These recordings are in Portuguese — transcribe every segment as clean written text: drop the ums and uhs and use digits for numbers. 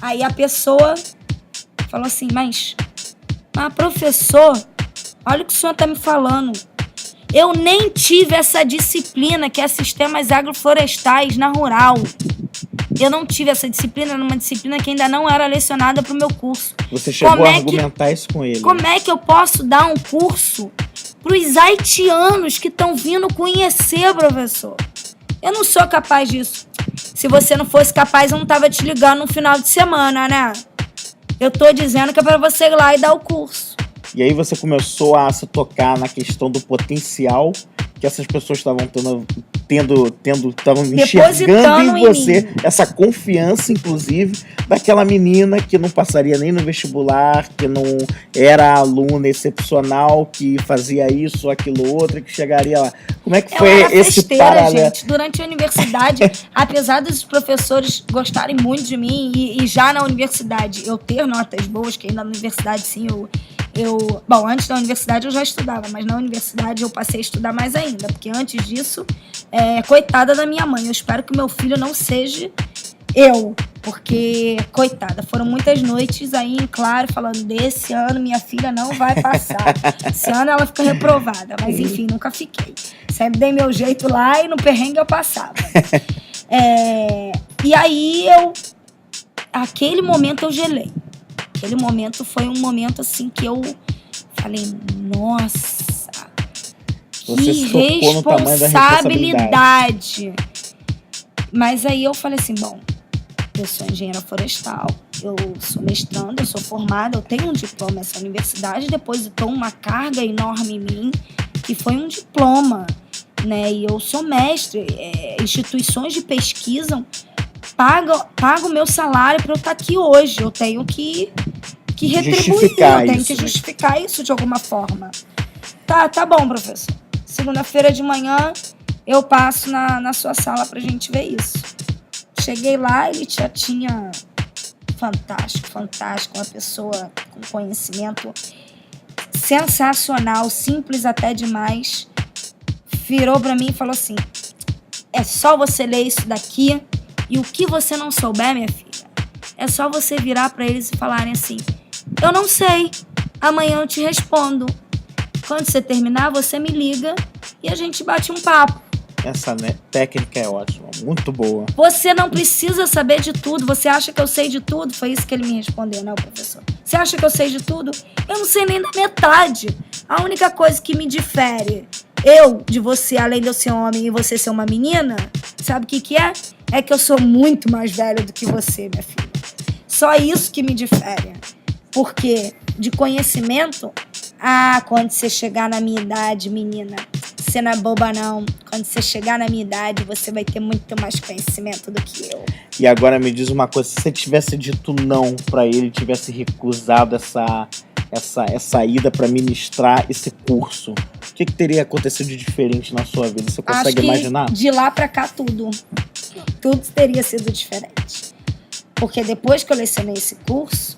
Aí a pessoa falou assim, mas professor, olha o que o senhor tá me falando. Eu nem tive essa disciplina que é sistemas agroflorestais na rural. Eu não tive essa disciplina, numa disciplina que ainda não era lecionada para o meu curso. Você chegou a argumentar isso com ele? Como é que eu posso dar um curso para os haitianos que estão vindo conhecer, professor? Eu não sou capaz disso. Se você não fosse capaz, eu não estava te ligando no final de semana, né? Eu tô dizendo que é para você ir lá e dar o curso. E aí você começou a se tocar na questão do potencial que essas pessoas estavam enxergando em você, essa confiança, inclusive, daquela menina que não passaria nem no vestibular, que não era aluna excepcional, que fazia isso, aquilo, outro, que chegaria lá. Como é que foi esse paralelo? Gente, durante a universidade, apesar dos professores gostarem muito de mim e já na universidade eu ter notas boas, que ainda na universidade, sim, bom, antes da universidade eu já estudava, mas na universidade eu passei a estudar mais ainda, porque antes disso, coitada da minha mãe, eu espero que meu filho não seja eu, porque, coitada, foram muitas noites aí em claro, falando, desse ano minha filha não vai passar, esse ano ela fica reprovada, mas enfim, nunca fiquei, sempre dei meu jeito lá e no perrengue eu passava. E aí aquele momento eu gelei. Aquele momento foi um momento assim que eu falei, nossa, que responsabilidade. Mas aí eu falei assim, bom, eu sou engenheira florestal, eu sou mestranda, eu sou formada, eu tenho um diploma nessa universidade, depositou uma carga enorme em mim, que foi um diploma, né? E eu sou mestre, instituições de pesquisa pago o meu salário para eu estar aqui hoje. Eu tenho que retribuir, eu tenho que justificar isso de alguma forma. Tá bom, professor. Segunda-feira de manhã eu passo na sua sala pra gente ver isso. Cheguei lá, ele já tinha fantástico, uma pessoa com conhecimento sensacional, simples até demais. Virou pra mim e falou assim, é só você ler isso daqui e o que você não souber, minha filha, é só você virar pra eles e falarem assim, eu não sei, amanhã eu te respondo. Quando você terminar, você me liga e a gente bate um papo. Essa técnica é ótima, muito boa. Você não precisa saber de tudo. Você acha que eu sei de tudo? Foi isso que ele me respondeu, né, professor? Você acha que eu sei de tudo? Eu não sei nem da metade. A única coisa que me difere de você, além de eu ser homem e você ser uma menina, sabe o que é? É que eu sou muito mais velha do que você, minha filha. Só isso que me difere. Porque de conhecimento, quando você chegar na minha idade, menina, você não é boba não. Quando você chegar na minha idade, você vai ter muito mais conhecimento do que eu. E agora me diz uma coisa, se você tivesse dito não pra ele, tivesse recusado essa ida pra ministrar esse curso, o que teria acontecido de diferente na sua vida? Você consegue imaginar? De lá pra cá, tudo teria sido diferente. Porque depois que eu lecionei esse curso,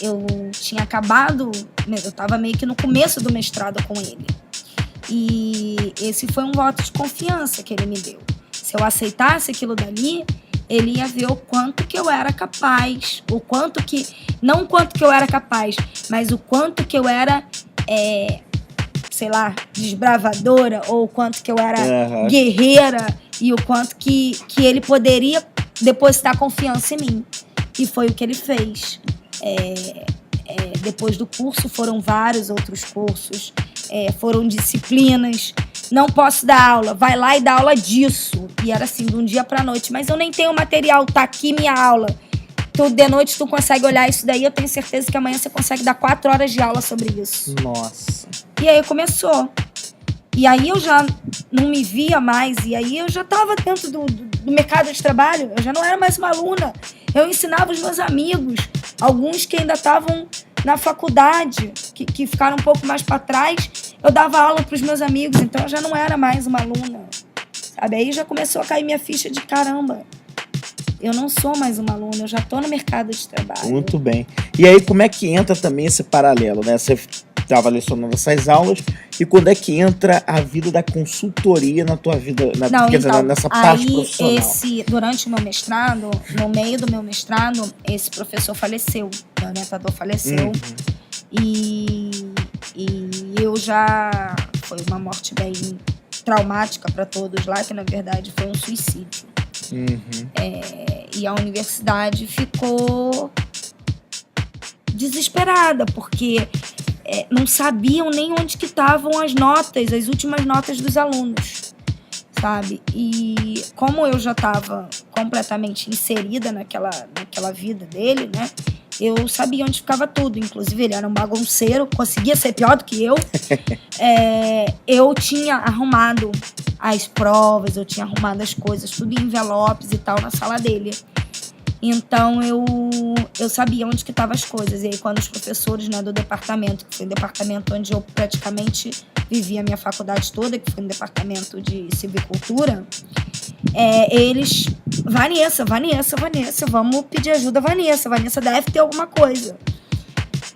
eu tinha acabado, eu estava meio que no começo do mestrado com ele. E esse foi um voto de confiança que ele me deu. Se eu aceitasse aquilo dali, ele ia ver o quanto que eu era capaz, não o quanto que eu era capaz, mas o quanto que eu era, sei lá, desbravadora, ou o quanto que eu era guerreira, e o quanto que ele poderia depositar confiança em mim. E foi o que ele fez. Depois do curso foram vários outros cursos, foram disciplinas. Não posso dar aula, vai lá e dá aula disso. E era assim, de um dia pra noite. Mas eu nem tenho material, tá aqui minha aula. De noite tu consegue olhar isso daí, eu tenho certeza que amanhã você consegue dar 4 horas de aula sobre isso. Nossa. E aí começou. E aí eu já não me via mais, e aí eu já estava dentro do mercado de trabalho, eu já não era mais uma aluna. Eu ensinava os meus amigos, alguns que ainda estavam na faculdade, que ficaram um pouco mais para trás, eu dava aula para os meus amigos, então eu já não era mais uma aluna. Sabe? Aí já começou a cair minha ficha de caramba. Eu não sou mais uma aluna, eu já estou no mercado de trabalho. Muito bem. E aí como é que entra também esse paralelo, né? Você estava lecionando essas aulas, e quando é que entra a vida da consultoria na tua vida, Não, quer dizer, então, nessa parte profissional? Durante o meu mestrado, no meio do meu mestrado, esse professor faleceu, o orientador faleceu, e eu já... Foi uma morte bem traumática para todos lá, que na verdade foi um suicídio. E a universidade ficou desesperada, porque não sabiam nem onde que estavam as notas, as últimas notas dos alunos, sabe? E como eu já estava completamente inserida naquela vida dele, né? Eu sabia onde ficava tudo, inclusive ele era um bagunceiro, conseguia ser pior do que eu. Eu tinha arrumado as provas, eu tinha arrumado as coisas, tudo em envelopes e tal, na sala dele. Então, eu sabia onde que estavam as coisas. E aí, quando os professores, né, do departamento, que foi o departamento onde eu praticamente vivi a minha faculdade toda, que foi no departamento de civicultura, eles... Vanessa, vamos pedir ajuda, Vanessa deve ter alguma coisa.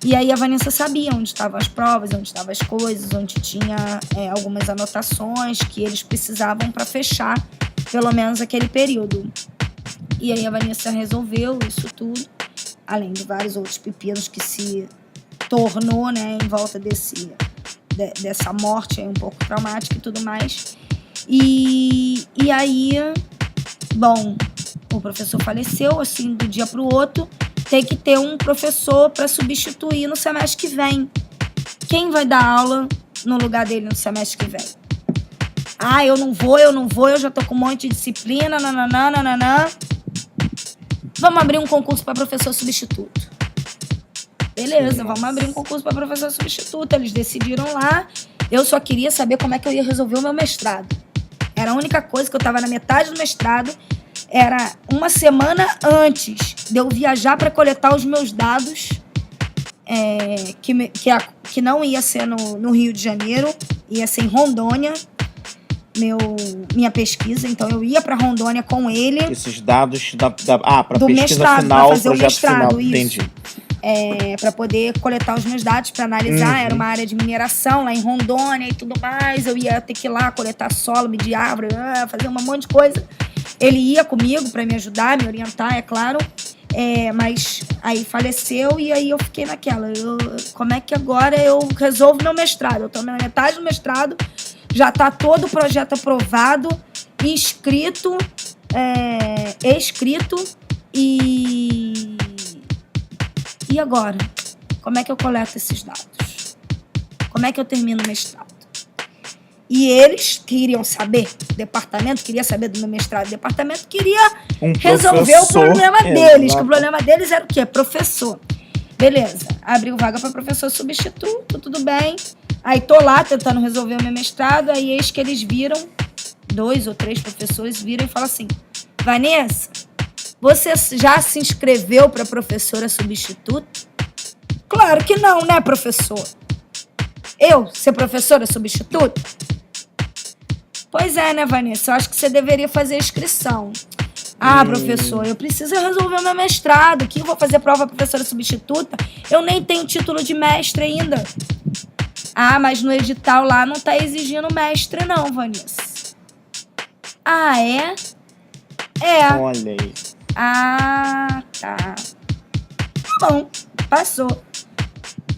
E aí a Vanessa sabia onde estavam as provas, onde estavam as coisas, onde tinha algumas anotações que eles precisavam para fechar, pelo menos, aquele período. E aí a Vanessa resolveu isso tudo, além de vários outros pepinos que se tornou, né, em volta dessa morte um pouco traumática e tudo mais. E aí, bom, o professor faleceu, assim, do dia para o outro. Tem que ter um professor para substituir no semestre que vem. Quem vai dar aula no lugar dele no semestre que vem? Ah, eu não vou, eu já tô com um monte de disciplina, nananã. Vamos abrir um concurso para professor substituto. Beleza, vamos abrir um concurso para professor substituto. Eles decidiram lá. Eu só queria saber como é que eu ia resolver o meu mestrado. Era a única coisa, que eu estava na metade do mestrado. Era uma semana antes de eu viajar para coletar os meus dados, que não ia ser no Rio de Janeiro, ia ser em Rondônia, minha pesquisa. Então eu ia para Rondônia com ele. Esses dados para pesquisa mestrado, final, fazer projeto o mestrado, final, entendi. Para poder coletar os meus dados, para analisar. Era uma área de mineração lá em Rondônia e tudo mais. Eu ia ter que ir lá coletar solo, medir árvore, fazer um monte de coisa. Ele ia comigo para me ajudar, me orientar, é claro. Mas aí faleceu e aí eu fiquei naquela. Como é que agora eu resolvo meu mestrado? Eu estou na metade do mestrado, já está todo o projeto aprovado, escrito e agora? Como é que eu coleto esses dados? Como é que eu termino o mestrado? E eles queriam saber, o departamento queria saber do meu mestrado, o departamento queria resolver o problema deles, que o problema deles era o quê? Professor. Beleza, abriu vaga para professor substituto, tudo bem. Aí tô lá tentando resolver o meu mestrado, aí eis que eles viram, 2 ou 3 professores viram e falam assim: Vanessa, você já se inscreveu para professora substituta? Claro que não, né, professor? Eu ser professora substituta? Pois é, né, Vanessa? Eu acho que você deveria fazer a inscrição. Ah, professor, eu preciso resolver o meu mestrado. Que eu vou fazer prova professora substituta? Eu nem tenho título de mestre ainda. Ah, mas no edital lá não tá exigindo mestre não, Vanessa. Ah, é? Olha aí. Ah, tá. Tá bom, passou.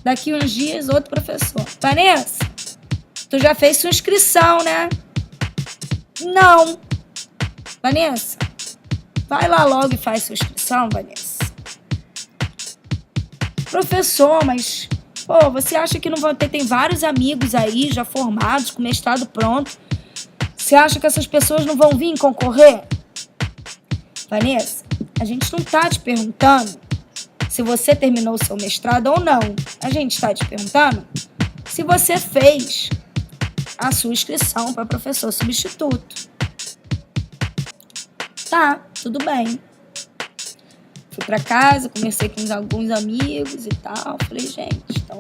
Daqui uns dias, outro professor. Vanessa, tu já fez sua inscrição, né? Não. Vanessa, vai lá logo e faz sua inscrição, Vanessa. Professor, mas... Pô, você acha que não vão ter... Tem vários amigos aí já formados, com mestrado pronto. Você acha que essas pessoas não vão vir concorrer? Vanessa, a gente não tá te perguntando se você terminou o seu mestrado ou não. A gente está te perguntando se você fez a sua inscrição para professor substituto. Tá, tudo bem. Fui para casa, conversei com alguns amigos e tal. Falei, gente, estão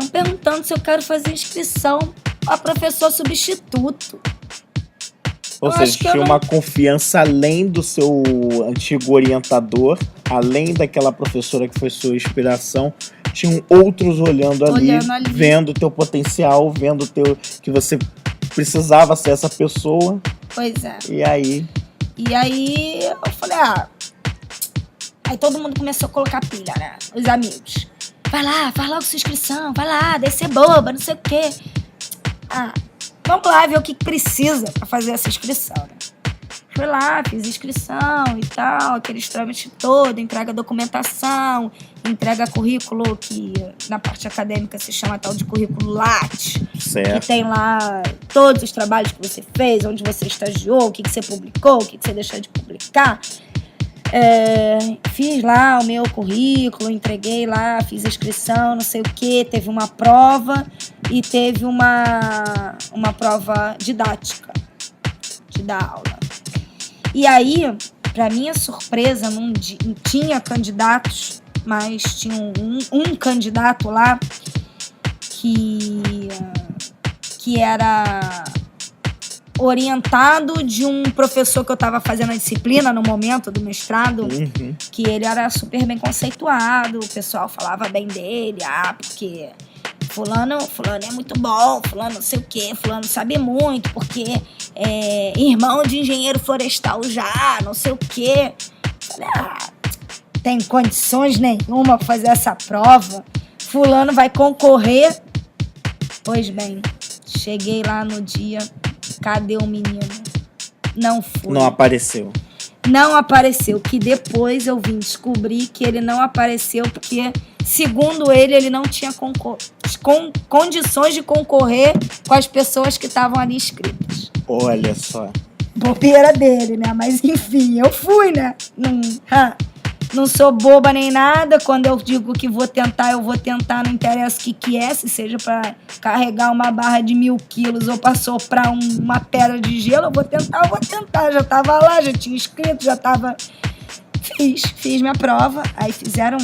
perguntando se eu quero fazer inscrição para professor substituto. Ou seja, tinha uma confiança além do seu antigo orientador, além daquela professora que foi sua inspiração, tinham outros olhando ali, ali. vendo o teu potencial, vendo que você precisava ser essa pessoa. Pois é. E aí eu falei, Aí todo mundo começou a colocar pilha, né? Os amigos. Vai lá, faz logo sua inscrição, vai lá, deve ser boba, não sei o quê. Vamos lá ver o que precisa pra fazer essa inscrição, né? Fui lá, fiz inscrição e tal, aqueles trâmites todos, entrega documentação, entrega currículo, que na parte acadêmica se chama tal de currículo Lattes. Certo. Que tem lá todos os trabalhos que você fez, onde você estagiou, o que você publicou, o que você deixou de publicar. Fiz lá o meu currículo, entreguei lá, fiz a inscrição, não sei o que, teve uma prova e teve uma prova didática de dar aula. E aí, para minha surpresa, não tinha candidatos, mas tinha um candidato lá que era orientado de um professor que eu estava fazendo a disciplina no momento do mestrado, que ele era super bem conceituado, o pessoal falava bem dele, porque fulano é muito bom, fulano não sei o quê, fulano sabe muito, porque é irmão de engenheiro florestal já, não sei o quê. Falei, tem condições nenhuma para fazer essa prova, fulano vai concorrer. Pois bem, cheguei lá no dia, cadê o menino? Não foi. Não apareceu. Não apareceu, que depois eu vim descobrir que ele não apareceu porque, segundo ele não tinha condições de concorrer com as pessoas que estavam ali inscritas. Olha só. Bobeira dele, né? Mas enfim, eu fui, né? Não sou boba nem nada. Quando eu digo que vou tentar, eu vou tentar, não interessa o que é, se seja para carregar uma barra de 1.000 quilos ou para soprar uma pedra de gelo, eu vou tentar. Já tava lá, já tinha inscrito, já tava... Fiz minha prova, aí fizeram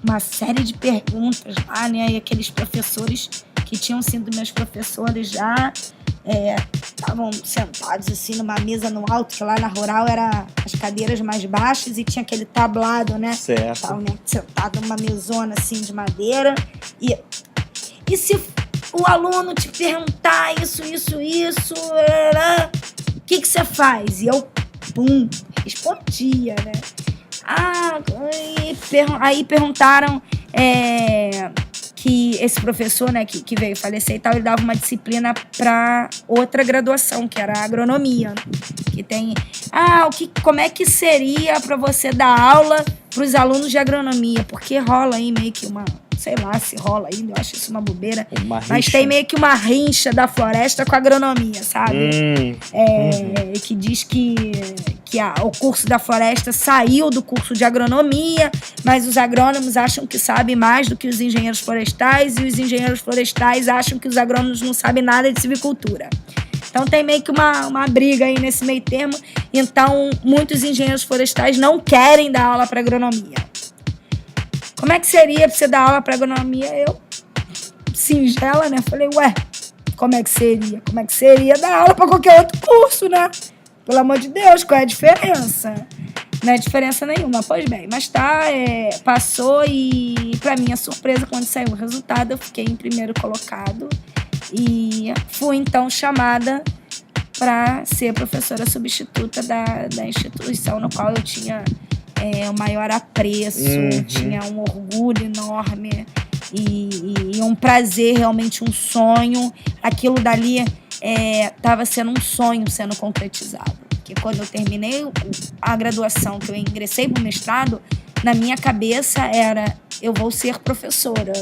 uma série de perguntas lá, né? E aqueles professores que tinham sido meus professores já estavam sentados assim numa mesa no alto, que lá na rural era as cadeiras mais baixas e tinha aquele tablado, né? Certo. Estavam, né, sentado numa mesona assim de madeira. E se o aluno te perguntar isso, o que você faz? E eu, respondia, né? Aí perguntaram que esse professor, né, que veio falecer e tal, ele dava uma disciplina para outra graduação, que era a agronomia, que tem... como é que seria para você dar aula para os alunos de agronomia? Porque rola aí meio que uma... Sei lá se rola ainda, eu acho isso uma bobeira. Mas tem meio que uma rincha da floresta com a agronomia, sabe? Que diz que o curso da floresta saiu do curso de agronomia, mas os agrônomos acham que sabem mais do que os engenheiros florestais e os engenheiros florestais acham que os agrônomos não sabem nada de silvicultura. Então tem meio que uma briga aí nesse meio termo. Então muitos engenheiros florestais não querem dar aula para agronomia. Como é que seria pra você dar aula para agronomia? Eu, singela, né? Falei, como é que seria? Como é que seria dar aula para qualquer outro curso, né? Pelo amor de Deus, qual é a diferença? Não é diferença nenhuma. Pois bem, mas passou e, para minha surpresa, quando saiu o resultado, eu fiquei em primeiro colocado e fui, então, chamada para ser professora substituta da instituição no qual eu tinha... o maior apreço, tinha um orgulho enorme e um prazer, realmente um sonho. Aquilo dali estava sendo um sonho sendo concretizado. Porque quando eu terminei a graduação, que eu ingressei para o mestrado, na minha cabeça era, eu vou ser professora,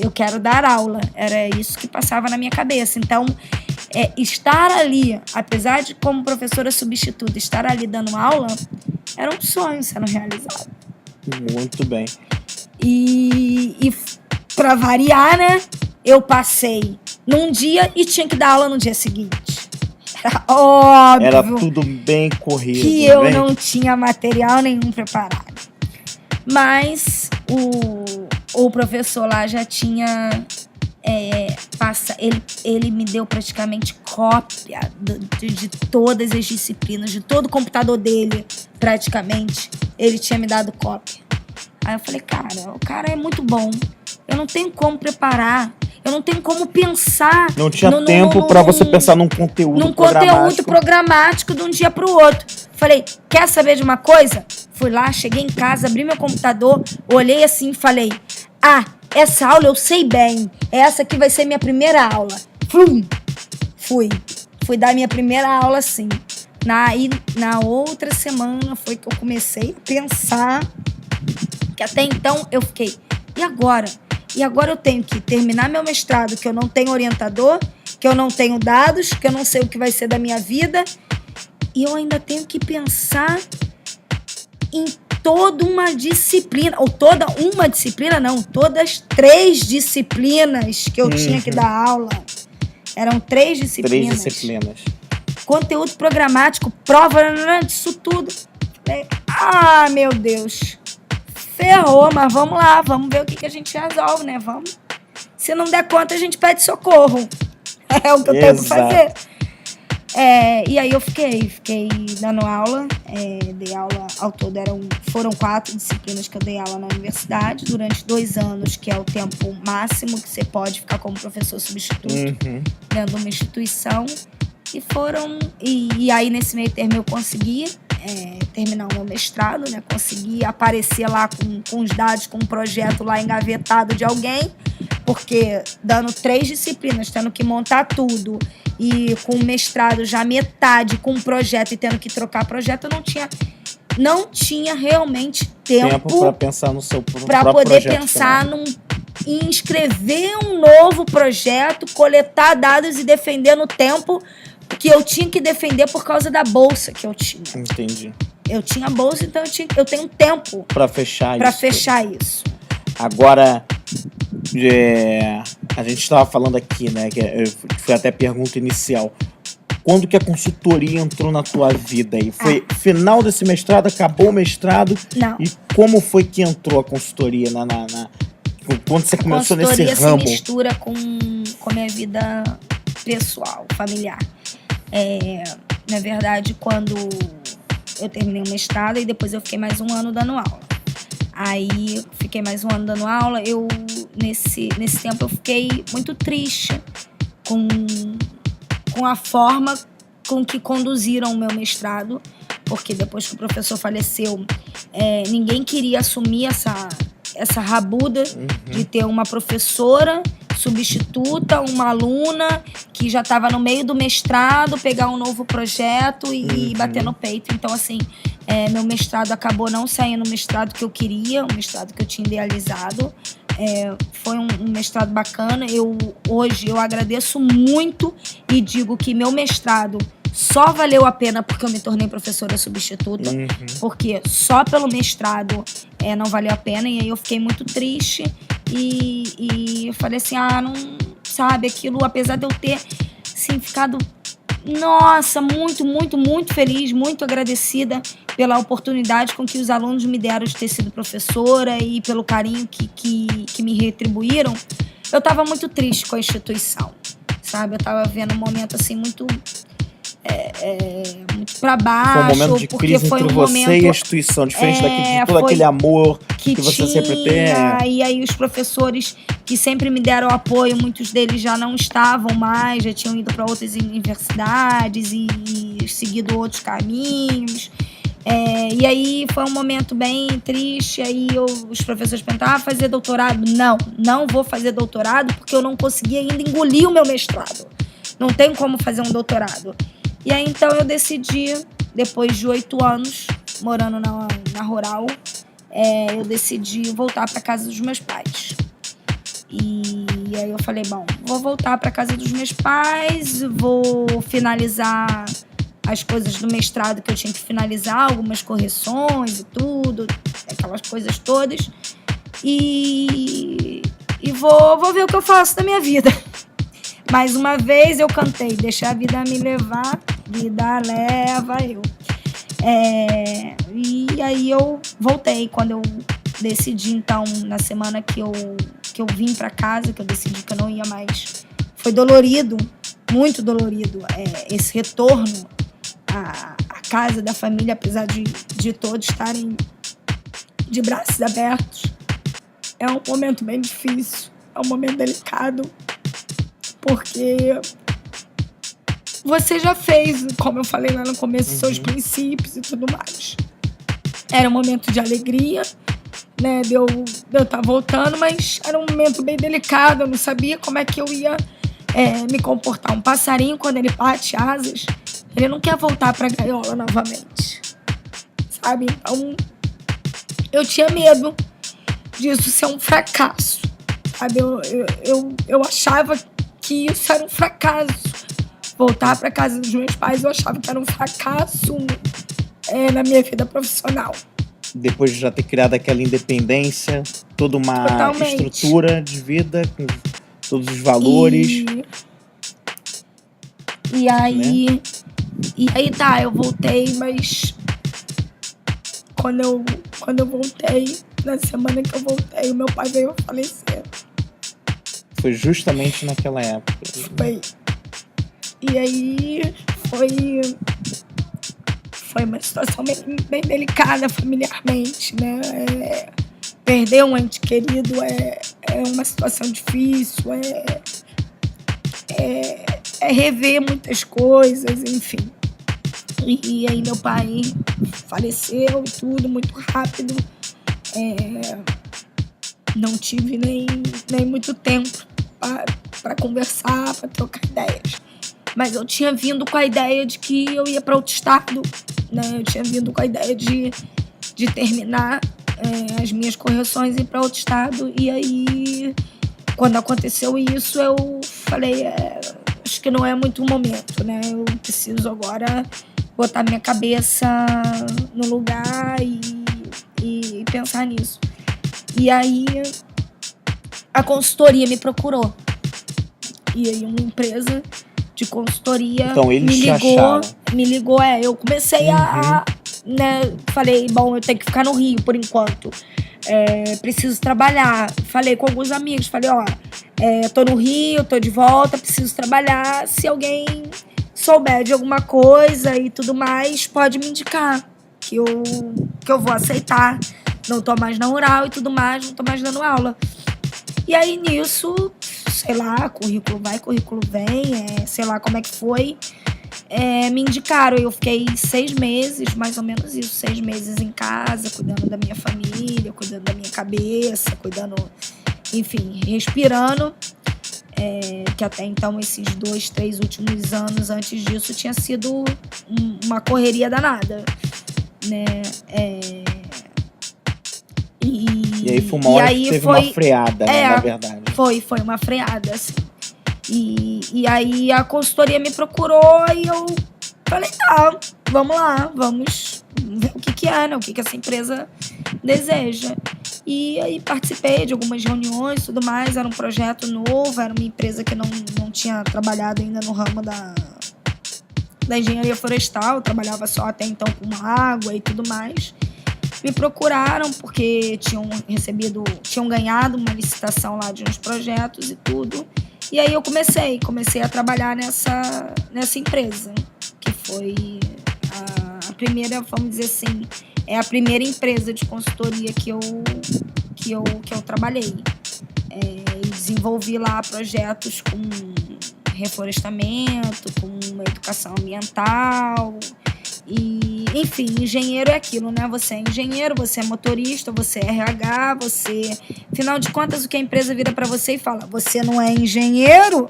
eu quero dar aula. Era isso que passava na minha cabeça. Então, estar ali, apesar de como professora substituta, estar ali dando aula, era um sonho sendo realizado. Muito bem. E para variar, né, eu passei num dia e tinha que dar aula no dia seguinte. Era óbvio. Era tudo bem corrido. Que eu não tinha material nenhum preparado. Mas o professor lá já tinha... ele me deu praticamente cópia de todas as disciplinas, de todo o computador dele, praticamente. Ele tinha me dado cópia. Aí eu falei, cara, o cara é muito bom. Eu não tenho como preparar. Eu não tenho como pensar. Não tinha tempo para você pensar num conteúdo programático de um dia para o outro. Falei, quer saber de uma coisa? Fui lá, cheguei em casa, abri meu computador, olhei assim e falei, essa aula eu sei bem. Essa aqui vai ser minha primeira aula. Fui dar minha primeira aula assim. Na outra semana foi que eu comecei a pensar, que até então eu fiquei, e agora? E agora eu tenho que terminar meu mestrado, que eu não tenho orientador, que eu não tenho dados, que eu não sei o que vai ser da minha vida, e eu ainda tenho que pensar em toda uma disciplina, ou toda uma disciplina, não, todas 3 disciplinas que eu tinha que dar aula. Eram 3 disciplinas. 3 disciplinas. Conteúdo programático, prova disso tudo. Falei, meu Deus, ferrou, mas vamos lá, vamos ver o que a gente resolve, né? Vamos. Se não der conta, a gente pede socorro. É o que eu tenho que fazer. E aí eu fiquei dando aula, dei aula ao todo, foram 4 disciplinas que eu dei aula na universidade, durante 2 anos, que é o tempo máximo que você pode ficar como professor substituto dentro de uma instituição. E aí nesse meio termo eu consegui terminar o meu mestrado, né? Consegui aparecer lá com os dados, com um projeto lá engavetado de alguém, porque dando 3 disciplinas, tendo que montar tudo, e com o mestrado já metade, com um projeto e tendo que trocar projeto, eu não tinha realmente tempo para pensar no seu próprio projeto. Para poder pensar em escrever um novo projeto, coletar dados e defender no tempo que eu tinha que defender por causa da bolsa que eu tinha. Entendi. Eu tinha bolsa, então eu tenho tempo para fechar isso. Agora, a gente estava falando aqui, né, que foi até a pergunta inicial. Quando que a consultoria entrou na tua vida aí? Foi final desse mestrado, acabou o mestrado? Não. E como foi que entrou a consultoria quando você começou nesse ramo? A consultoria se mistura com a minha vida pessoal, familiar. Na verdade, quando eu terminei o mestrado e depois eu fiquei mais 1 ano dando aula. Aí, fiquei mais 1 ano dando aula, nesse tempo eu fiquei muito triste com a forma com que conduziram o meu mestrado, porque depois que o professor faleceu, ninguém queria assumir essa rabuda de ter uma professora substituta, uma aluna que já estava no meio do mestrado, pegar um novo projeto e bater no peito. Então, assim, meu mestrado acabou não saindo o mestrado que eu queria, o mestrado que eu tinha idealizado. Foi um mestrado bacana. Hoje eu agradeço muito e digo que meu mestrado só valeu a pena porque eu me tornei professora substituta, porque só pelo mestrado não valeu a pena, e aí eu fiquei muito triste e eu falei assim, não, sabe, aquilo, apesar de eu ter, assim, ficado, nossa, muito, muito, muito feliz, muito agradecida pela oportunidade com que os alunos me deram de ter sido professora e pelo carinho que me retribuíram, eu estava muito triste com a instituição, sabe, eu estava vendo um momento, assim, muito para baixo. Foi um momento de crise entre você e a instituição, diferente de todo aquele amor que você sempre tem. E aí os professores que sempre me deram apoio, muitos deles já não estavam mais, já tinham ido para outras universidades e seguido outros caminhos. E aí foi um momento bem triste. Aí os professores perguntaram, fazer doutorado? Não vou fazer doutorado porque eu não consegui ainda engolir o meu mestrado. Não tenho como fazer um doutorado. E aí, então, eu decidi, depois de 8 anos, morando na rural, eu decidi voltar para casa dos meus pais. E aí eu falei, bom, vou voltar para casa dos meus pais, vou finalizar as coisas do mestrado que eu tinha que finalizar, algumas correções e tudo, aquelas coisas todas. E vou ver o que eu faço da minha vida. Mais uma vez eu cantei, deixa a vida me levar, vida leva eu. E aí eu voltei, quando eu decidi, então, na semana que eu vim para casa, que eu decidi que eu não ia mais. Foi dolorido, muito dolorido, esse retorno à casa da família, apesar de todos estarem de braços abertos. É um momento bem difícil, é um momento delicado, porque você já fez, como eu falei lá no começo, seus princípios e tudo mais. Era um momento de alegria, né, de eu estar voltando, mas era um momento bem delicado, eu não sabia como é que eu ia me comportar. Um passarinho, quando ele bate asas, ele não quer voltar para a gaiola novamente, sabe? Então, eu tinha medo disso ser um fracasso, sabe? Eu achava que isso era um fracasso. Voltar para casa dos meus pais, eu achava que era um fracasso na minha vida profissional. Depois de já ter criado aquela independência, toda uma estrutura de vida, com todos os valores. E aí, né? E aí tá, eu voltei, mas quando eu voltei, na semana que eu voltei, o meu pai veio a falecer. Foi justamente naquela época. Foi. E aí foi uma situação bem delicada familiarmente, né? Perder um ente querido é uma situação difícil, é rever muitas coisas, enfim. E aí meu pai faleceu e tudo, muito rápido. Não tive nem muito tempo para conversar, para trocar ideias. Mas eu tinha vindo com a ideia de que eu ia para outro estado, né? Eu tinha vindo com a ideia de terminar as minhas correções e ir para outro estado. E aí, quando aconteceu isso, eu falei, acho que não é muito o momento, né? Eu preciso agora botar minha cabeça no lugar e pensar nisso. E aí, a consultoria me procurou. E aí, uma empresa de consultoria então, eles me ligou, eu comecei né, falei, bom, eu tenho que ficar no Rio por enquanto, preciso trabalhar, falei com alguns amigos, falei, tô no Rio, tô de volta, preciso trabalhar, se alguém souber de alguma coisa e tudo mais, pode me indicar, que eu vou aceitar, não tô mais na Ural e tudo mais, não tô mais dando aula. E aí, nisso, sei lá, currículo vai, currículo vem, sei lá como é que foi, me indicaram. Eu fiquei 6 meses, mais ou menos isso, 6 meses em casa, cuidando da minha família, cuidando da minha cabeça, cuidando, enfim, respirando, que até então, esses 2, 3 últimos anos antes disso, tinha sido uma correria danada, né, E aí foi uma hora que teve uma freada, né, na verdade. Foi uma freada, assim. E aí a consultoria me procurou e eu falei, tá, vamos lá, vamos ver o que é, né? O que essa empresa deseja. E aí participei de algumas reuniões e tudo mais, era um projeto novo, era uma empresa que não tinha trabalhado ainda no ramo da engenharia florestal, trabalhava só até então com água e tudo mais. Me procuraram porque tinham ganhado uma licitação lá de uns projetos e tudo. E aí eu comecei a trabalhar nessa empresa, que foi a primeira, vamos dizer assim, é a primeira empresa de consultoria que eu trabalhei. E desenvolvi lá projetos com reflorestamento, com educação ambiental. E, enfim, engenheiro é aquilo, né? Você é engenheiro, você é motorista, você é RH, afinal de contas, o que a empresa vira pra você e fala, você não é engenheiro?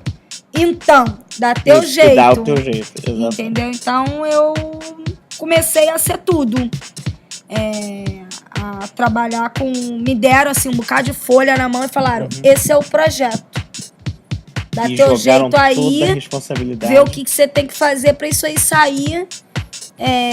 Então, dá teu jeito. Dá o teu jeito, exatamente. Entendeu? Então, eu comecei a ser tudo. A trabalhar me deram, assim, um bocado de folha na mão e falaram, esse é o projeto. Dá teu jeito aí, vê o que você tem que fazer pra isso aí sair.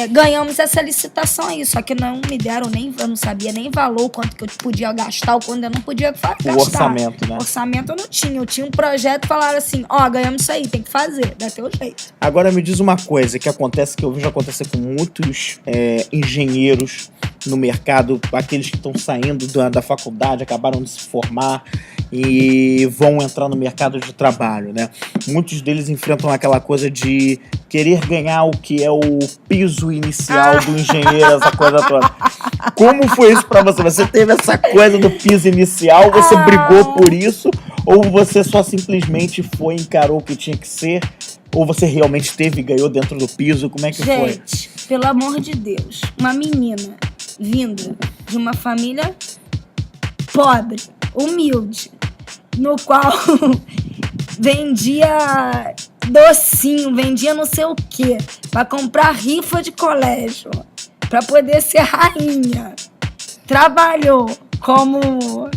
Ganhamos essa licitação aí, só que não me deram eu não sabia nem valor, quanto que eu podia gastar ou quando eu não podia gastar. O orçamento, né? Orçamento eu não tinha, eu tinha um projeto e falaram assim, ganhamos isso aí, tem que fazer, dá teu jeito. Agora me diz uma coisa que acontece, que eu vejo acontecer com muitos engenheiros no mercado, aqueles que estão saindo da faculdade, acabaram de se formar, e vão entrar no mercado de trabalho, né? Muitos deles enfrentam aquela coisa de querer ganhar o que é o piso inicial do engenheiro, essa coisa toda. Como foi isso pra você? Você teve essa coisa do piso inicial, você brigou por isso, ou você só simplesmente foi e encarou o que tinha que ser? Ou você realmente teve e ganhou dentro do piso? Como é que foi? Gente, pelo amor de Deus, uma menina vinda de uma família pobre, humilde, no qual vendia docinho, vendia não sei o quê, pra comprar rifa de colégio, pra poder ser rainha. Trabalhou como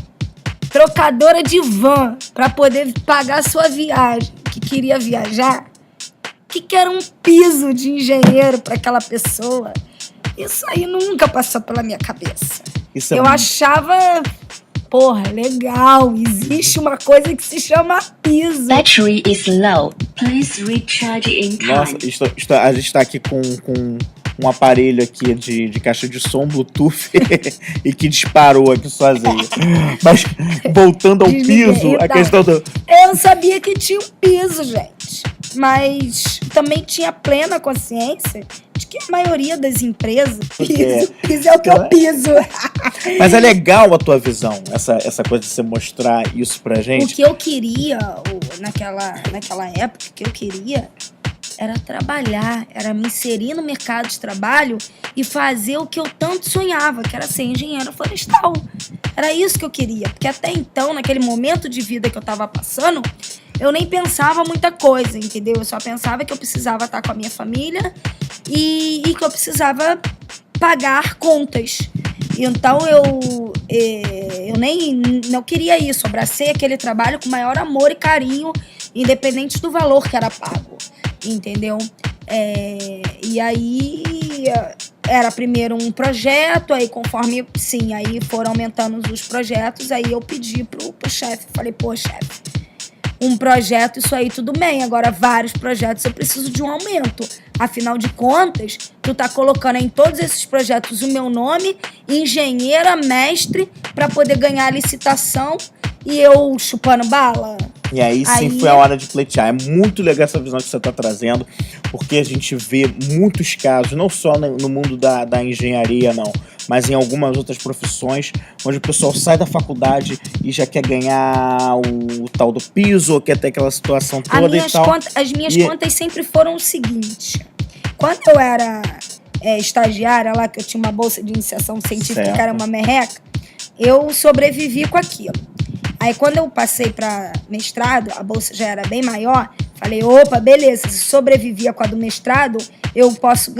trocadora de van pra poder pagar sua viagem, que queria viajar. Que era um piso de engenheiro para aquela pessoa? Isso aí nunca passou pela minha cabeça. Eu achava, porra, legal, existe uma coisa que se chama piso. Battery is low. Please recharge in time. Nossa, a gente está aqui com um aparelho aqui de caixa de som Bluetooth e que disparou aqui sozinho. Mas voltando ao piso, então, a questão do... Eu sabia que tinha um piso, gente. Mas também tinha plena consciência de que a maioria das empresas, piso é o que eu piso. Mas é legal a tua visão, essa coisa de você mostrar isso pra gente. O que eu queria, naquela época, o que eu queria era trabalhar, era me inserir no mercado de trabalho e fazer o que eu tanto sonhava, que era ser engenheiro florestal. Era isso que eu queria, porque até então, naquele momento de vida que eu tava passando, eu nem pensava muita coisa, entendeu? Eu só pensava que eu precisava estar com a minha família e que eu precisava pagar contas. Então eu nem não queria isso, eu abracei aquele trabalho com maior amor e carinho, independente do valor que era pago, entendeu? E aí era primeiro um projeto, aí conforme, sim, aí foram aumentando os projetos, aí eu pedi pro chefe, falei, pô, chefe, um projeto, isso aí tudo bem, agora vários projetos eu preciso de um aumento. Afinal de contas, tu tá colocando em todos esses projetos o meu nome, engenheira, mestre, para poder ganhar a licitação e eu chupando bala. E aí sim foi a hora de pleitear. É muito legal essa visão que você está trazendo, porque a gente vê muitos casos, não só no mundo da engenharia, não, mas em algumas outras profissões, onde o pessoal sai da faculdade e já quer ganhar o tal do piso, ou quer ter aquela situação toda e tal. As minhas contas sempre foram o seguinte: quando eu era estagiária lá, que eu tinha uma bolsa de iniciação científica, que era uma merreca, eu sobrevivi com aquilo. Aí quando eu passei para mestrado, a bolsa já era bem maior, falei, opa, beleza, se sobrevivia com a do mestrado, eu posso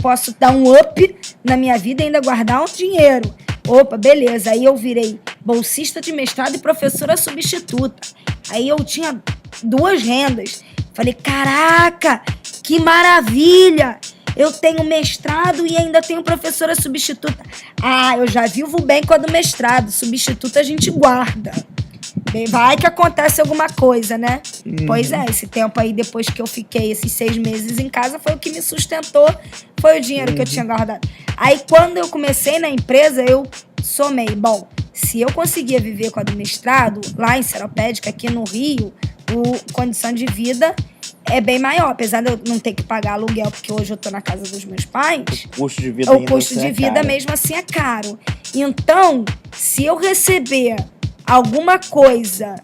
posso dar um up na minha vida e ainda guardar um dinheiro. Opa, beleza, aí eu virei bolsista de mestrado e professora substituta. Aí eu tinha 2 rendas. Falei, caraca, que maravilha! Eu tenho mestrado e ainda tenho professora substituta. Ah, eu já vivo bem com a do mestrado. Substituta a gente guarda. Vai que acontece alguma coisa, né? Pois é, esse tempo aí, depois que eu fiquei esses 6 meses em casa, foi o que me sustentou. Foi o dinheiro que eu tinha guardado. Aí, quando eu comecei na empresa, eu somei. Bom, se eu conseguia viver com a do mestrado, lá em Seropédica, aqui no Rio, a condição de vida é bem maior, apesar de eu não ter que pagar aluguel, porque hoje eu tô na casa dos meus pais. O custo de vida, mesmo assim é caro. Então, se eu receber alguma coisa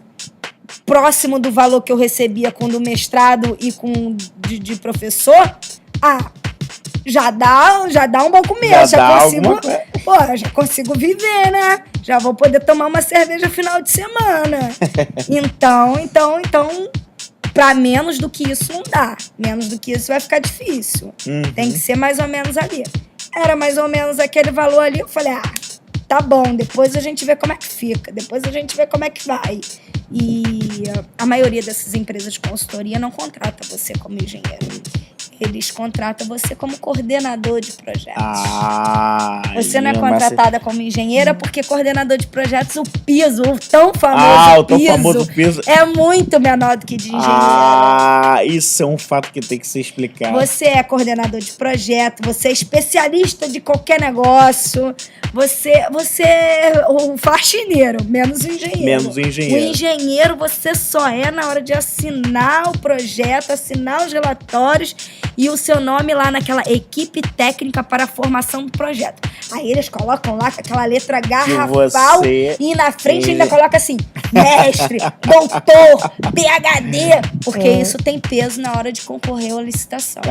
próximo do valor que eu recebia com do mestrado e com de professor, já dá um bom começo. Já consigo viver, né? Já vou poder tomar uma cerveja final de semana. Então, pra menos do que isso não dá. Menos do que isso vai ficar difícil. Tem que ser mais ou menos ali. Era mais ou menos aquele valor ali. Eu falei, tá bom, depois a gente vê como é que fica. Depois a gente vê como é que vai. E a maioria dessas empresas de consultoria não contrata você como engenheiro. eles contratam você como coordenador de projetos. Você não é mas contratada como engenheira porque coordenador de projetos, o piso, o tão famoso o tão famoso piso é muito menor do que de engenheiro. Isso é um fato que tem que ser explicado. Você é coordenador de projeto, você é especialista de qualquer negócio, você é o faxineiro, menos o engenheiro. Menos o engenheiro. O engenheiro você só é na hora de assinar o projeto, assinar os relatórios e o seu nome lá naquela equipe técnica para a formação do projeto. Aí eles colocam lá com aquela letra garrafal e na frente ainda coloca assim, mestre, doutor, PhD, porque isso tem peso na hora de concorrer à licitação.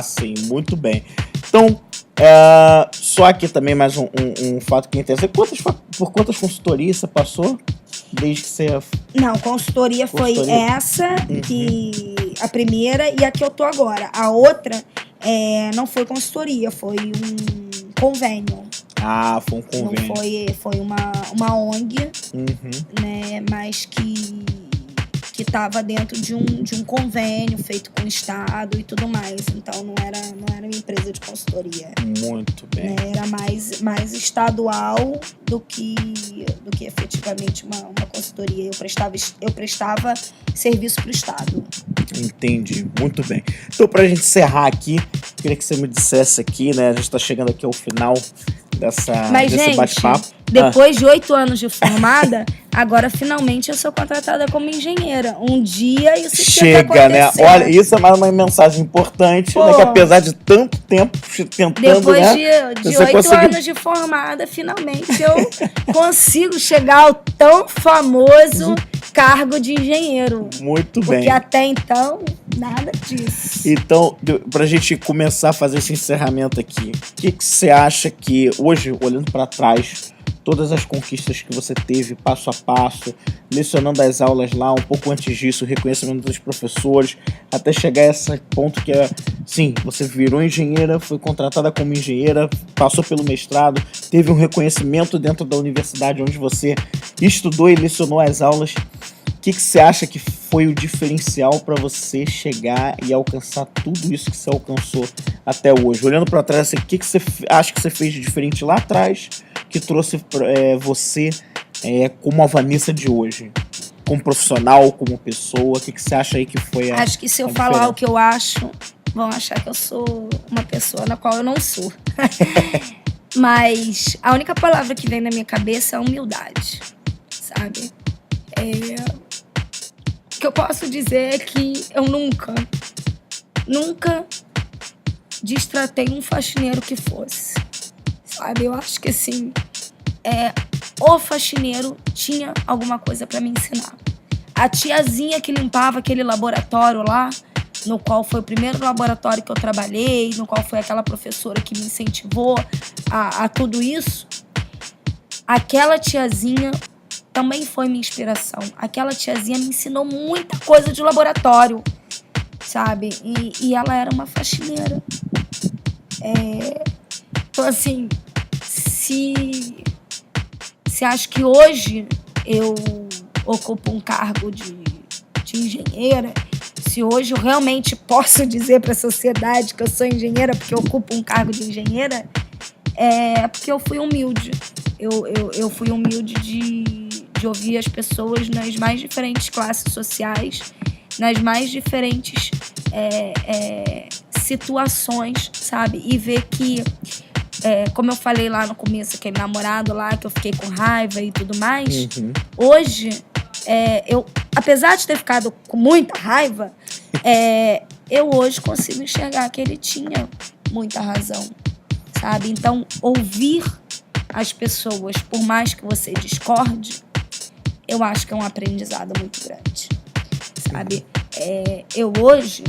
Sim, muito bem. Então, só aqui também mais um fato que é interessante. Por quantas consultorias você passou? Desde que você... Não, consultoria foi essa, que a primeira, e a que eu tô agora. A outra não foi consultoria, foi um convênio. Foi um convênio. Não foi uma ONG, né, mas que estava dentro de um convênio feito com o Estado e tudo mais. Então, não era uma empresa de consultoria. Muito bem. Era mais estadual do que efetivamente uma consultoria. Eu prestava serviço para o Estado. Entendi, muito bem. Então, para a gente encerrar aqui, queria que você me dissesse aqui, né? A gente está chegando aqui ao final desse bate-papo. Depois de 8 anos de formada, agora finalmente eu sou contratada como engenheira. Um dia isso chega, né? Olha, isso é mais uma mensagem importante, né? Que apesar de tanto tempo tentando, depois né? de 8 anos de formada, finalmente eu consigo chegar ao tão famoso cargo de engenheiro. Muito bem. Porque até então, nada disso. Então, pra gente começar a fazer esse encerramento aqui, o que você acha que, hoje, olhando para trás, todas as conquistas que você teve, passo a passo, lecionando as aulas lá, um pouco antes disso, o reconhecimento dos professores, até chegar a esse ponto que sim, você virou engenheira, foi contratada como engenheira, passou pelo mestrado, teve um reconhecimento dentro da universidade onde você estudou e lecionou as aulas. O que você acha que foi o diferencial para você chegar e alcançar tudo isso que você alcançou até hoje? Olhando para trás, assim, o que você acha que você fez de diferente lá atrás que trouxe você como a Vanessa de hoje? Como profissional, como pessoa, o que você acha aí que foi Acho que se eu falar o que eu acho, vão achar que eu sou uma pessoa na qual eu não sou. Mas a única palavra que vem na minha cabeça é humildade, sabe? O que eu posso dizer é que eu nunca destratei um faxineiro que fosse, sabe? Eu acho que assim, o faxineiro tinha alguma coisa pra me ensinar. A tiazinha que limpava aquele laboratório lá, no qual foi o primeiro laboratório que eu trabalhei, no qual foi aquela professora que me incentivou a tudo isso, aquela tiazinha também foi minha inspiração. Aquela tiazinha me ensinou muita coisa de laboratório, sabe? E ela era uma faxineira. Então, assim, se acho que hoje eu ocupo um cargo de engenheira, se hoje eu realmente posso dizer para a sociedade que eu sou engenheira porque eu ocupo um cargo de engenheira, é porque eu fui humilde. Eu fui humilde de ouvir as pessoas nas mais diferentes classes sociais, nas mais diferentes situações, sabe? E ver que, como eu falei lá no começo, aquele namorado lá, que eu fiquei com raiva e tudo mais, hoje, eu, apesar de ter ficado com muita raiva, eu hoje consigo enxergar que ele tinha muita razão, sabe? Então, ouvir as pessoas, por mais que você discorde, eu acho que é um aprendizado muito grande, sabe? Eu hoje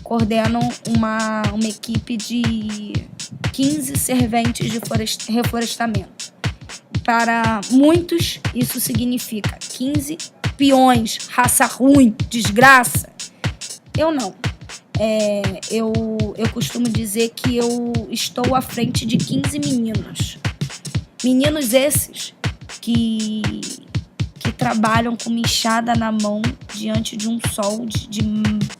coordeno uma equipe de 15 serventes de reflorestamento. Para muitos, isso significa 15 peões, raça ruim, desgraça. Eu não. Eu costumo dizer que eu estou à frente de 15 meninos. Meninos esses que trabalham com uma enxada na mão diante de um sol de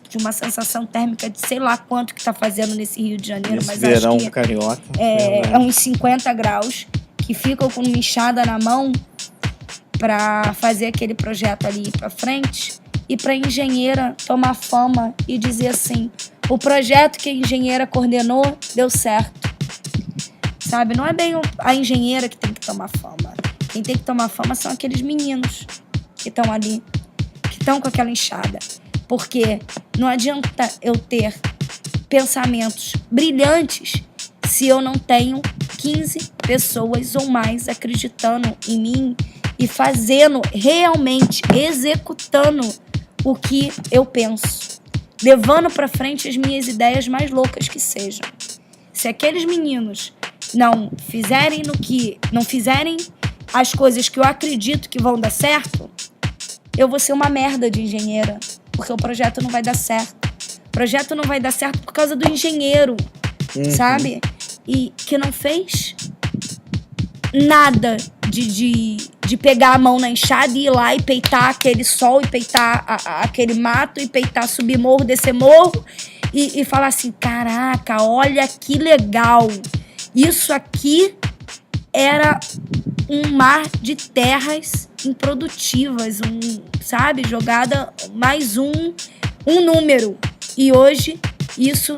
de uma sensação térmica de sei lá quanto que tá fazendo nesse Rio de Janeiro, Esse mas verão acho que carioca. é uns 50 graus, que ficam com uma enxada na mão para fazer aquele projeto ali ir para frente, e para a engenheira tomar fama e dizer assim: o projeto que a engenheira coordenou deu certo. Sabe? Não é bem a engenheira que tem que tomar fama. Quem tem que tomar fama são aqueles meninos que estão ali, que estão com aquela enxada. Porque não adianta eu ter pensamentos brilhantes se eu não tenho 15 pessoas ou mais acreditando em mim e fazendo, realmente executando o que eu penso, levando para frente as minhas ideias mais loucas que sejam. Se aqueles meninos não fizerem as coisas que eu acredito que vão dar certo, eu vou ser uma merda de engenheira, porque o projeto não vai dar certo. O projeto não vai dar certo por causa do engenheiro, sabe? E que não fez nada de pegar a mão na enxada e ir lá e peitar aquele sol, e peitar aquele mato, e peitar subir morro, descer morro, e falar assim: caraca, olha que legal, isso aqui era um mar de terras improdutivas, sabe, jogada mais um número, e hoje isso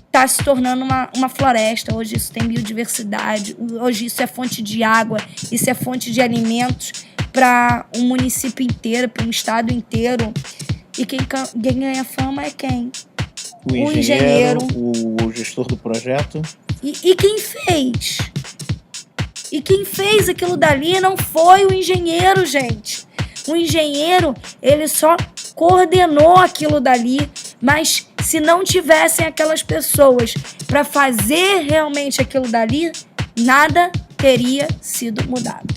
está se tornando uma floresta. Hoje isso tem biodiversidade, hoje isso é fonte de água, isso é fonte de alimentos para um município inteiro, para um estado inteiro. E quem ganha fama é quem? O engenheiro, o gestor do projeto. E quem fez? E quem fez aquilo dali não foi o engenheiro, gente. O engenheiro, ele só coordenou aquilo dali, mas se não tivessem aquelas pessoas para fazer realmente aquilo dali, nada teria sido mudado.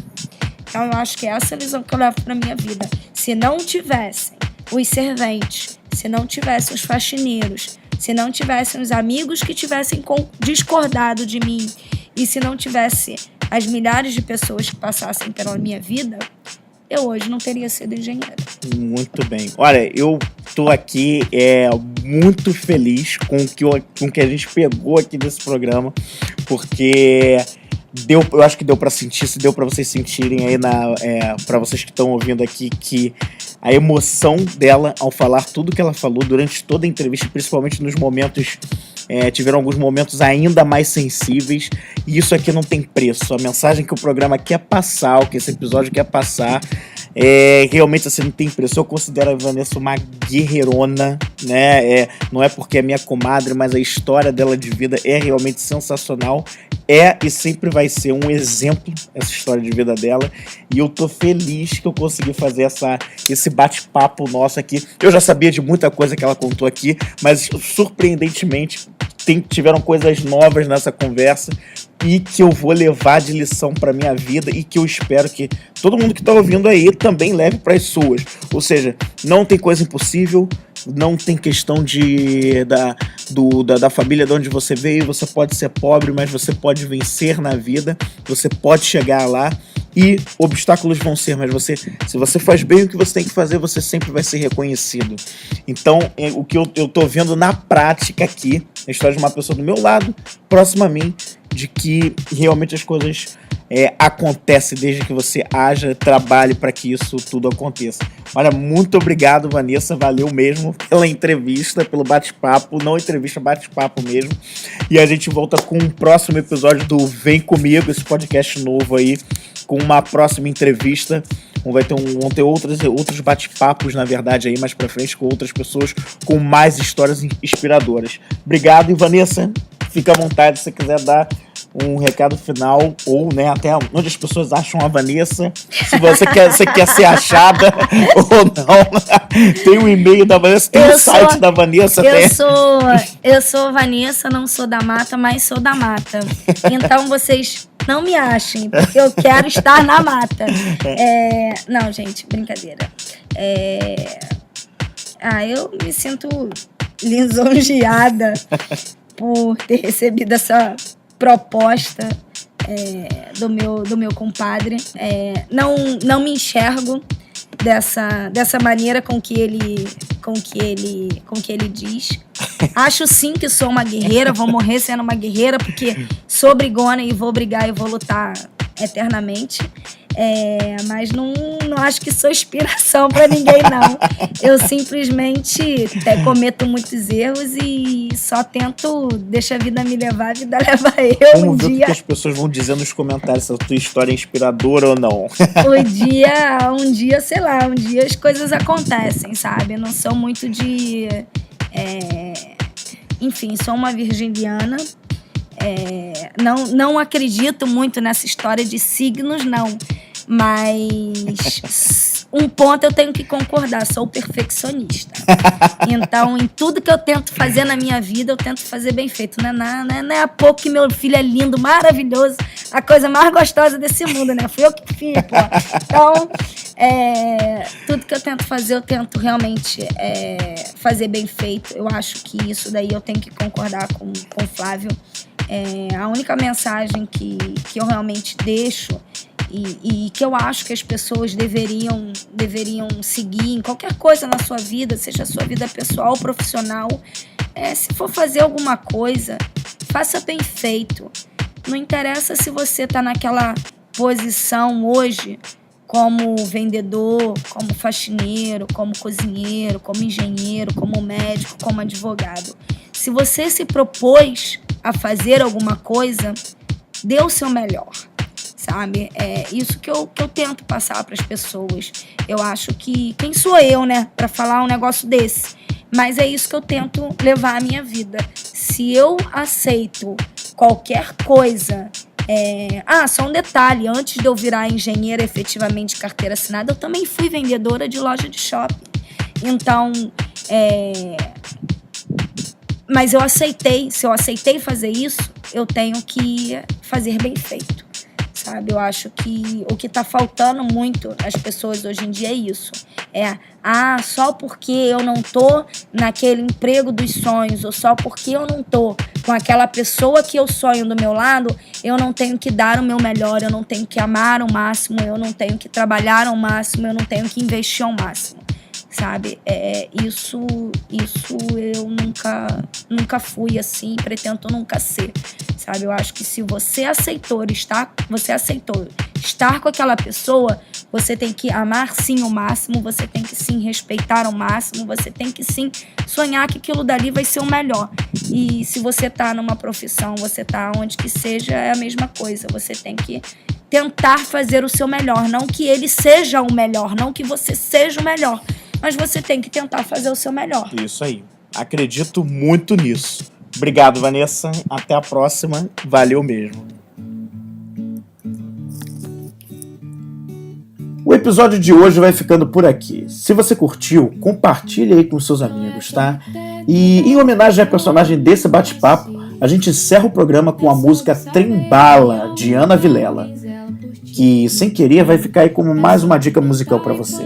Então eu acho que é essa a lição que eu levo para minha vida. Se não tivessem os serventes, se não tivessem os faxineiros, se não tivessem os amigos que tivessem discordado de mim, e se não tivesse as milhares de pessoas que passassem pela minha vida, eu hoje não teria sido engenheira. Muito bem. Olha, eu tô aqui muito feliz com o que a gente pegou aqui desse programa, porque eu acho que deu para sentir, se deu para vocês sentirem aí, para vocês que estão ouvindo aqui, que a emoção dela ao falar tudo que ela falou durante toda a entrevista, principalmente nos momentos, tiveram alguns momentos ainda mais sensíveis, e isso aqui não tem preço. A mensagem que o programa quer passar, o que esse episódio quer passar, realmente assim, não tem preço. Eu considero a Vanessa uma guerreirona, né? Não é porque é minha comadre, mas a história dela de vida é realmente sensacional. E sempre vai ser um exemplo, essa história de vida dela. E eu tô feliz que eu consegui fazer esse bate-papo nosso aqui. Eu já sabia de muita coisa que ela contou aqui, mas surpreendentemente tiveram coisas novas nessa conversa e que eu vou levar de lição para minha vida, e que eu espero que todo mundo que está ouvindo aí também leve para as suas. Ou seja, não tem coisa impossível, não tem questão da família de onde você veio. Você pode ser pobre, mas você pode vencer na vida, você pode chegar lá, e obstáculos vão ser, mas se você faz bem o que você tem que fazer, você sempre vai ser reconhecido. Então, o que eu tô vendo na prática aqui, a história de uma pessoa do meu lado, próxima a mim, de que realmente as coisas acontecem desde que você haja, trabalhe para que isso tudo aconteça. Olha, muito obrigado, Vanessa, valeu mesmo pela entrevista, pelo bate-papo, não entrevista, bate-papo mesmo. E a gente volta com um próximo episódio do Vem Comigo, esse podcast novo aí, com uma próxima entrevista. Vão ter outros bate-papos, na verdade, aí mais pra frente, com outras pessoas, com mais histórias inspiradoras. Obrigado, e Vanessa, fica à vontade se você quiser dar um recado final, ou até onde as pessoas acham a Vanessa, se você quer ser achada ou não. Tem um e-mail da Vanessa, tem o site da Vanessa. Eu sou Vanessa, não sou da mata, mas sou da mata. Então vocês não me achem, porque eu quero estar na mata. Não, gente, brincadeira. Eu me sinto lisonjeada por ter recebido essa proposta do meu compadre. Não me enxergo dessa maneira com que ele diz. Acho sim que sou uma guerreira, vou morrer sendo uma guerreira, porque sou brigona e vou brigar e vou lutar eternamente. Mas não acho que sou inspiração pra ninguém, não. Eu simplesmente cometo muitos erros e só tento, deixa a vida me levar, a vida leva eu. Vamos ver o que as pessoas vão dizer nos comentários, se a tua história é inspiradora ou não. Um dia, sei lá, as coisas acontecem, sabe? Eu não sou muito de... Enfim, sou uma virginiana. Não acredito muito nessa história de signos, não. Mas um ponto eu tenho que concordar, sou perfeccionista. Então, em tudo que eu tento fazer na minha vida, eu tento fazer bem feito. Não é há pouco que meu filho é lindo, maravilhoso, a coisa mais gostosa desse mundo, né? Fui eu que fiz, pô. Então, tudo que eu tento fazer, eu tento realmente fazer bem feito. Eu acho que isso daí eu tenho que concordar com o Flávio. A única mensagem que eu realmente deixo e que eu acho que as pessoas deveriam seguir em qualquer coisa na sua vida, seja a sua vida pessoal ou profissional, se for fazer alguma coisa, faça bem feito. Não interessa se você está naquela posição hoje como vendedor, como faxineiro, como cozinheiro, como engenheiro, como médico, como advogado. Se você se propôs a fazer alguma coisa, dê o seu melhor, sabe? É isso que eu tento passar para as pessoas. Eu acho que... Quem sou eu, né, para falar um negócio desse? Mas é isso que eu tento levar à minha vida. Se eu aceito qualquer coisa... só um detalhe. Antes de eu virar engenheira efetivamente de carteira assinada, eu também fui vendedora de loja de shopping. Então, mas eu aceitei. Se eu aceitei fazer isso, eu tenho que fazer bem feito, sabe? Eu acho que o que tá faltando muito às pessoas hoje em dia é isso. Só porque eu não tô naquele emprego dos sonhos, ou só porque eu não tô com aquela pessoa que eu sonho do meu lado, eu não tenho que dar o meu melhor, eu não tenho que amar ao máximo, eu não tenho que trabalhar ao máximo, eu não tenho que investir ao máximo, sabe? Isso eu nunca fui assim, pretendo nunca ser, sabe? Eu acho que se você aceitou estar com aquela pessoa, você tem que amar sim o máximo, você tem que sim respeitar ao máximo, você tem que sim sonhar que aquilo dali vai ser o melhor. E se você tá numa profissão, você tá onde que seja, é a mesma coisa. Você tem que tentar fazer o seu melhor, não que ele seja o melhor, não que você seja o melhor, mas você tem que tentar fazer o seu melhor. Isso aí. Acredito muito nisso. Obrigado, Vanessa. Até a próxima. Valeu mesmo. O episódio de hoje vai ficando por aqui. Se você curtiu, compartilhe aí com seus amigos, tá? E em homenagem à personagem desse bate-papo, a gente encerra o programa com a música Trembala, de Ana Vilela, que sem querer vai ficar aí como mais uma dica musical para você.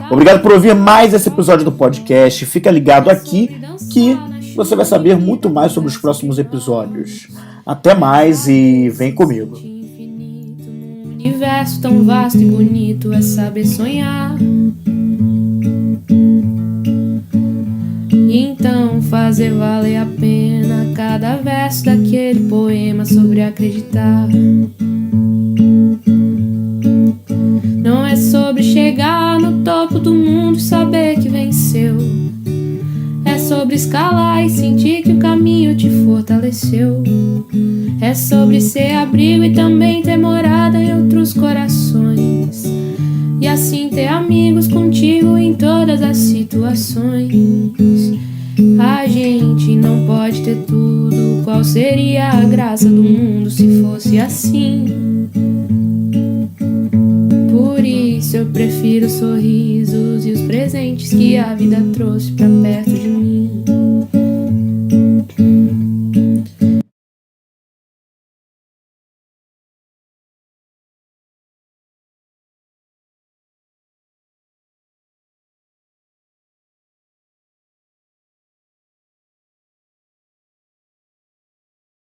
Obrigado por ouvir mais esse episódio do podcast. Fica ligado aqui que você vai saber muito mais sobre os próximos episódios. Até mais e vem comigo. Universo tão vasto e bonito é saber sonhar. Então fazer valer a pena cada verso daquele poema sobre acreditar. Não é sobre chegar no topo do mundo e saber que venceu. É sobre escalar e sentir que o caminho te fortaleceu. É sobre ser abrigo e também ter morada em outros corações. E assim ter amigos contigo em todas as situações. A gente não pode ter tudo. Qual seria a graça do mundo se fosse assim? Por isso eu prefiro os sorrisos e os presentes que a vida trouxe pra perto de mim.